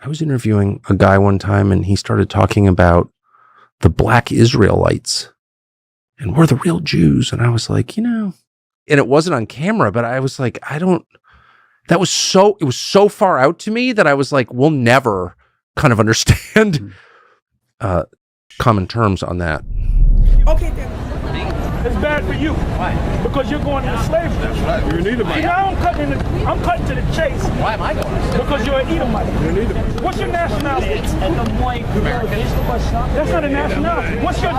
I was interviewing a guy one time, and he started talking about the black Israelites, and we're the real Jews. And I was like, and it wasn't on camera, but I was like, it was so far out to me that I was like, we'll never kind of understand common terms on that. Okay, then. It's bad for you. Why? Because you're going into slavery. That's right. You're an Edomite. Now I'm cutting to the chase. Why am I going to slavery? Because you're an Edomite. You're an Edomite. What's your nationality? American. That's not a nationality. What's your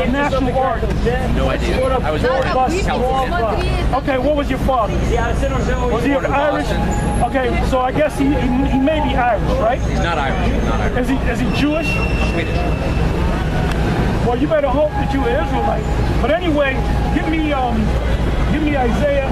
national origin? No idea. I was born in California. Okay, what was your father? Was he Irish? Okay, so I guess he may be Irish, right? He's not Irish. He's not Irish. Is he Jewish? Swedish. Well, you better hope that you're an Israelite. But anyway, give me Isaiah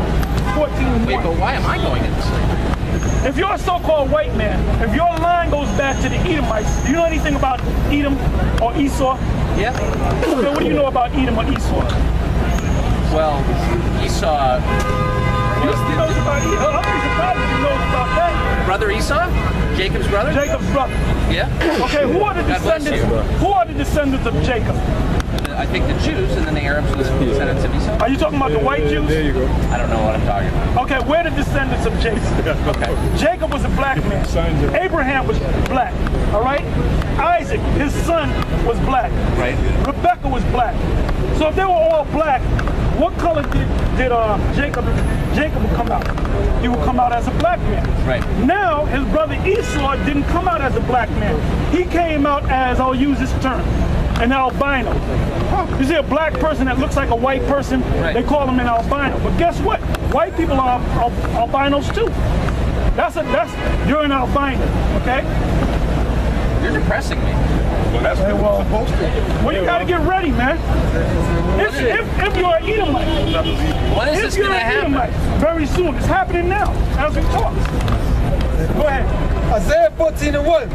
14:1. Wait, but why am I going into slavery? If you're a so-called white man, if your line goes back to the Edomites, do you know anything about Edom or Esau? Yeah. Okay, what do you know about Edom or Esau? Well, Esau. He knows about Edom. I'm pretty surprised he knows about that. Brother Esau? Jacob's brother? Jacob's brother. Yeah. Okay, who are the descendants of Jacob? I think the Jews, and then the Arabs are the descendants of Esau. Are you talking about the white Jews? There you go. I don't know what I'm talking about. Okay, we're the descendants of Jacob. Okay. Jacob was a black man. Abraham was black. All right? Isaac, his son, was black. Right. Rebecca was black. So if they were all black, what color did Jacob would come out? He would come out as a black man. Right. Now, his brother Esau didn't come out as a black man. He came out as, I'll use this term, an albino. You see a black person that looks like a white person, right. They call him an albino. But guess what? White people are albinos too. You're an albino, okay? You're depressing me. Well, that's what we're supposed to. Well, you gotta get ready, man. If you're an Edomite. When is this gonna happen? Very soon. It's happening now, as we talk. Go ahead. Isaiah 14:1.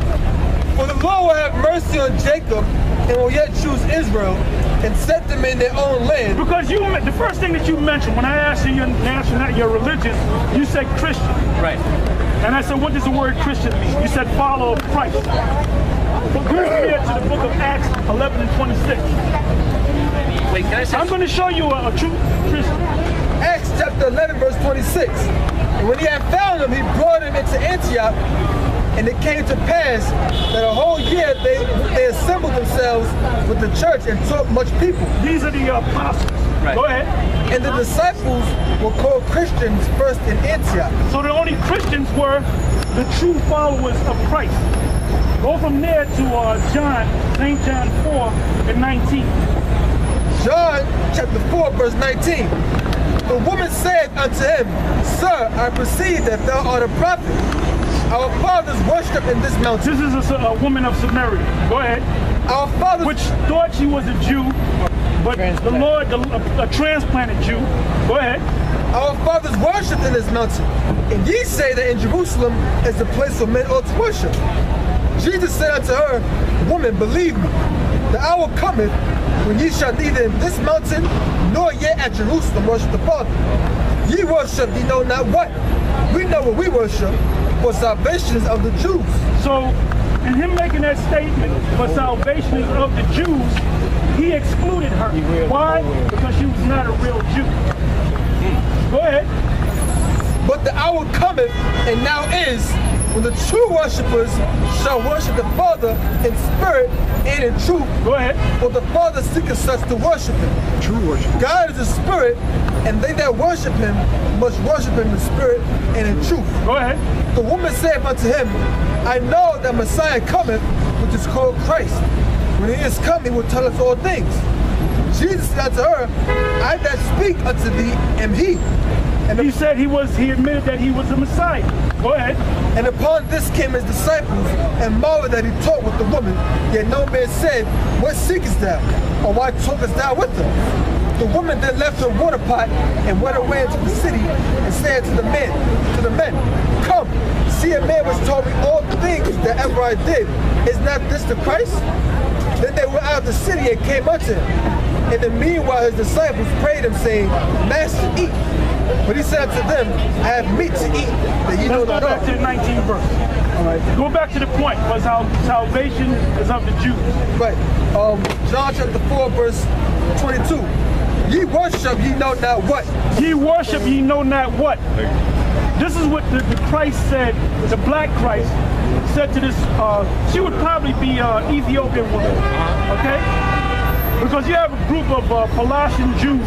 For the Lord will have mercy on Jacob and will yet choose Israel and set them in their own land. Because the first thing that you mentioned when I asked you your religion, you said Christian. Right. And I said, what does the word Christian mean? You said follow Christ. But go here to the book of Acts 11:26. Wait, can I say? I'm going to show you a true Christian. Acts chapter 11 verse 26. And when he had found him, he brought him into Antioch. And it came to pass that a whole year they assembled themselves with the church and taught much people. These are the apostles. Right. Go ahead. And the disciples were called Christians first in Antioch. So the only Christians were the true followers of Christ. Go from there to St. John 4:19. John chapter 4 verse 19. The woman said unto him, Sir, I perceive that thou art a prophet. Our fathers worshipped in this mountain. This is a woman of Samaria. Go ahead. Our fathers, which thought she was a Jew, but the Lord, a transplanted Jew. Go ahead. Our fathers worshipped in this mountain, and ye say that in Jerusalem is the place where men ought to worship. Jesus said unto her, Woman, believe me, the hour cometh when ye shall neither in this mountain nor yet at Jerusalem worship the Father. Ye worship ye know not what. We know what we worship, for salvation is of the Jews. So, in him making that statement, for salvation is of the Jews, he excluded her. Why? Because she was not a real Jew. Go ahead. But the hour cometh, and now is, when the true worshipers shall worship the Father in spirit and in truth. Go ahead. For the Father seeketh such to worship him. True worship. God is a spirit, and they that worship him must worship him in spirit and in truth. Go ahead. The woman said unto him, I know that Messiah cometh, which is called Christ. When he is come, he will tell us all things. Jesus said unto her, I that speak unto thee am he. And he said he admitted that he was the Messiah. Go ahead. And upon this came his disciples, and marveled that he taught with the woman. Yet no man said, What seekest thou? Or why talkest thou with her? The woman then left her water pot and went away into the city and said to the men, Come, see a man which told me all things that ever I did. Is not this the Christ? Then they went out of the city and came unto him. In the meanwhile his disciples prayed him, saying, Master, eat. But he said to them, I have meat to eat that ye know Let's go not back to of. the 19th verse. All right. Go back to the point, because how salvation is of the Jews. Right. John chapter 4, verse 22. Ye worship ye know not what. Ye worship ye know not what. This is what the Christ said, the black Christ said to this, she would probably be an Ethiopian woman, okay? Because you have a group of Halalyam Jews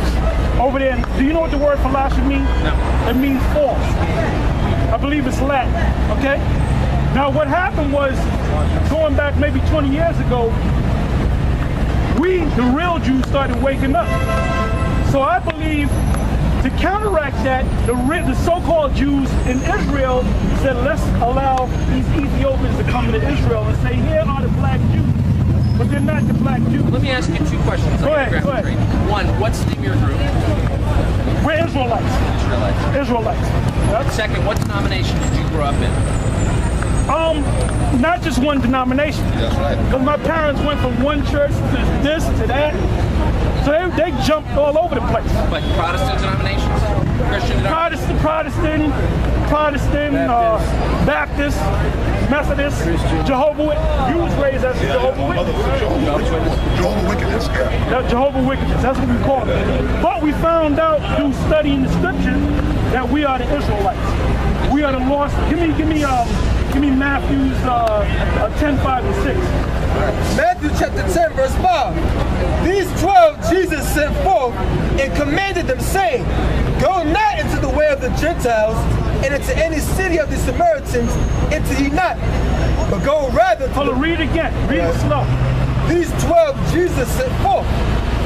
over there. Do you know what the word Halalyam means? No. It means false. I believe it's Latin, okay? Now what happened was, going back maybe 20 years ago, we, the real Jews, started waking up. So I believe to counteract that, the so-called Jews in Israel said, let's allow these Ethiopians to come to Israel and say, here are the black Jews. But they're not the black Jews. Let me ask you two questions. Go ahead. One, what's the name of your group? We're Israelites. Israelites. Yep. Second, what denomination did you grow up in? Not just one denomination. That's right. Because my parents went from one church to this to that. So they jumped all over the place. Like Protestant denominations? Christian denominations? Protestant, Baptist, Methodist, Jehovah Witness. You was raised as a Jehovah Witness. Jehovah Wickedness, yeah. Jehovah Witness, that's what we call it. But we found out through studying the scriptures that we are the Israelites. We are the lost. Give me Matthew's 10, 5, and 6. Matthew chapter 10, verse 5. These 12 Jesus sent forth and commanded them, saying, Go not into the way of the Gentiles, and into any city of the Samaritans enter ye not, but go rather to Read again. Read it slow. These 12 Jesus sent forth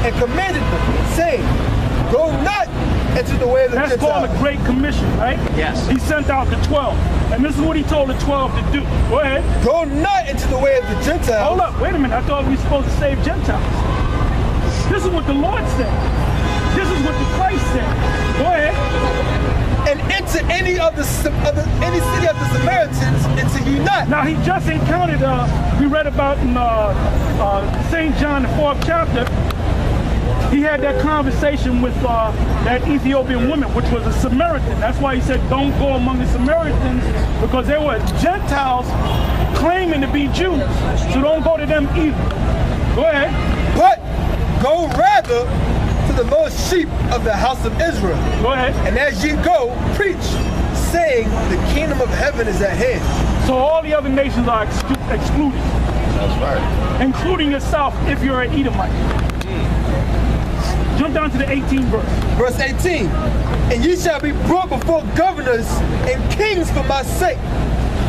and commanded them, saying, Go not into the way of the That's Gentiles. called a Great Commission, right? Yes. He sent out the 12. And this is what he told the 12 to do. Go ahead. Go not into the way of the Gentiles. Hold up. Wait a minute. I thought we were supposed to save Gentiles. This is what the Lord said. This is what the Christ said. Go ahead. And enter any of the any city of the Samaritans enter ye not. Now he just encountered, we read about in St. John, the 4th chapter, he had that conversation with that Ethiopian woman, which was a Samaritan. That's why he said, don't go among the Samaritans, because they were Gentiles claiming to be Jews. So don't go to them either. Go ahead. But go rather to the lost sheep of the house of Israel. Go ahead. And as ye go, preach, saying, the kingdom of heaven is at hand. So all the other nations are excluded. That's right. Including yourself if you're an Edomite. Jump down to the 18th verse. Verse 18. And ye shall be brought before governors and kings for my sake,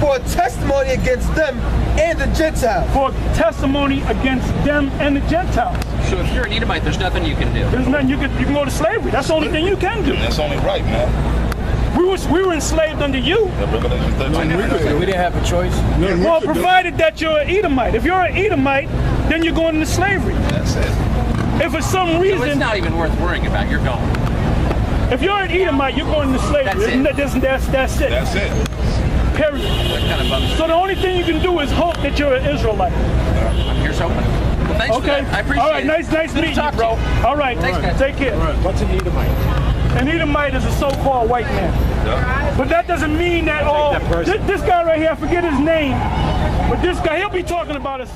for a testimony against them and the Gentiles. For testimony against them and the Gentiles. So if you're an Edomite, there's nothing you can do. There's nothing you can go to slavery. That's the only thing you can do. That's only right, man. We were enslaved under you. Revelation 13. We didn't have a choice. Well, provided that you're an Edomite. If you're an Edomite, then you're going into slavery. That's it. If for some So it's reason, not even worth worrying about. You're going. if you're an Edomite, you're going into slavery. That's it. That's it. That's it. Period. That kind of bums me. So the only thing you can do is hope that you're an Israelite. Here's hoping. Well, thanks for Okay. that. I appreciate All right. it. Nice Good to meeting you, talk to bro. All right. Thanks, guys. Take care. What's an Edomite? An Edomite is a so-called white man. Yeah. But that doesn't mean that all. that person. This guy right here, I forget his name, but this guy, he'll be talking about us.